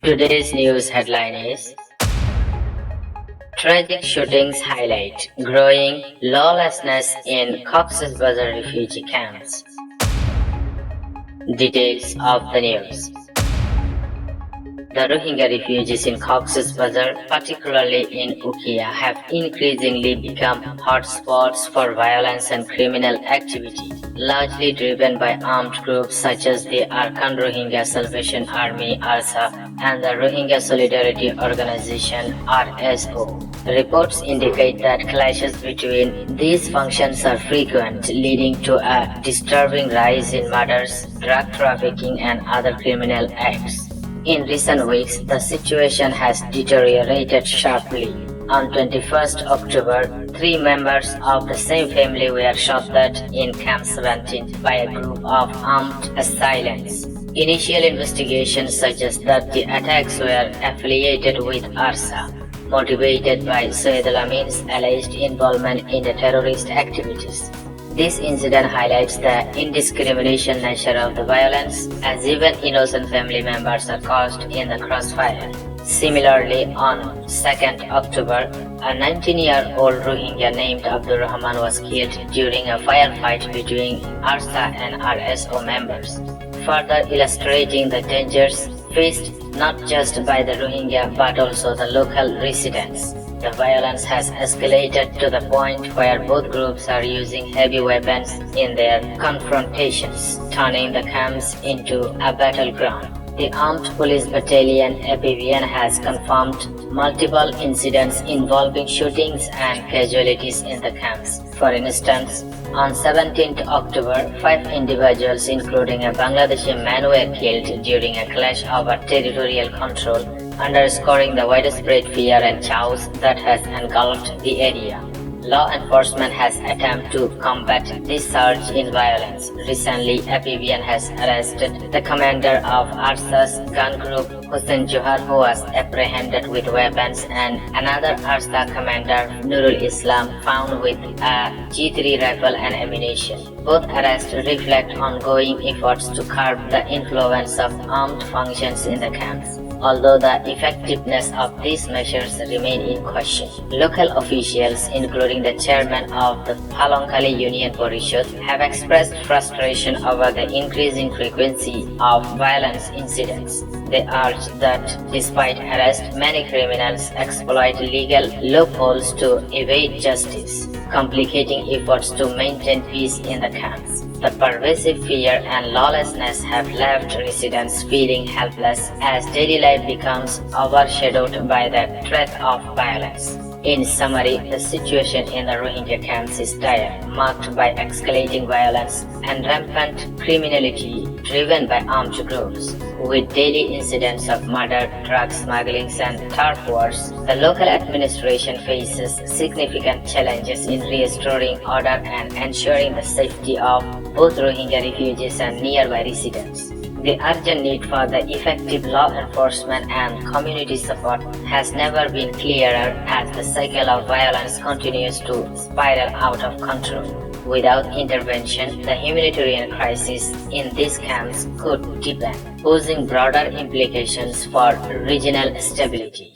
Today's news headline is Tragic shootings highlight growing lawlessness in Cox's Bazar refugee camps. Details of the news. The Rohingya refugees in Cox's Bazar, particularly in Ukiah, have increasingly become hotspots for violence and criminal activity, largely driven by armed groups such as the Arakan Rohingya Salvation Army (Arsa) and the Rohingya Solidarity Organization (RRSO). Reports indicate that clashes between these factions are frequent, leading to a disturbing rise in murders, drug trafficking, and other criminal acts. In recent weeks, the situation has deteriorated sharply. On 21st October, 3 members of the same family were shot dead in Camp 17 by a group of armed assailants. Initial investigations suggest that the attacks were affiliated with Arsa, motivated by Sayyid Al-Amin's alleged involvement in the terrorist activities. This incident highlights the indiscriminate nature of the violence, as even innocent family members are caught in the crossfire. Similarly, on 2nd October, a 19-year-old Rohingya named Abdul Rahman was killed during a firefight between Arsa and RSO members, further illustrating the dangers faced not just by the Rohingya but also the local residents. The violence has escalated to the point where both groups are using heavy weapons in their confrontations, turning the camps into a battleground. The Armed Police Battalion (APBN) has confirmed multiple incidents involving shootings and casualties in the camps. For instance, on 17th October, 5 individuals including a Bangladeshi man were killed during a clash over territorial control, underscoring the widespread fear and chaos that has engulfed the area. Law enforcement has attempted to combat this surge in violence. Recently, APBN has arrested the commander of Arsa's gun group, Hussein Johar, who was apprehended with weapons, and another Arsa commander, Nurul Islam, found with a G3 rifle and ammunition. Both arrests reflect ongoing efforts to curb the influence of armed factions in the camps, although the effectiveness of these measures remain in question. Local officials, including the chairman of the Palonkali Union Porishad, have expressed frustration over the increasing frequency of violence incidents. They urge that despite arrest, many criminals exploit legal loopholes to evade justice, complicating efforts to maintain peace in the camps. The pervasive fear and lawlessness have left residents feeling helpless as daily life becomes overshadowed by the threat of violence. In summary, the situation in the Rohingya camps is dire, marked by escalating violence and rampant criminality driven by armed groups. With daily incidents of murder, drug smuggling, and turf wars, the local administration faces significant challenges in restoring order and ensuring the safety of both Rohingya refugees and nearby residents. The urgent need for the effective law enforcement and community support has never been clearer as the cycle of violence continues to spiral out of control. Without intervention, the humanitarian crisis in these camps could deepen, posing broader implications for regional stability.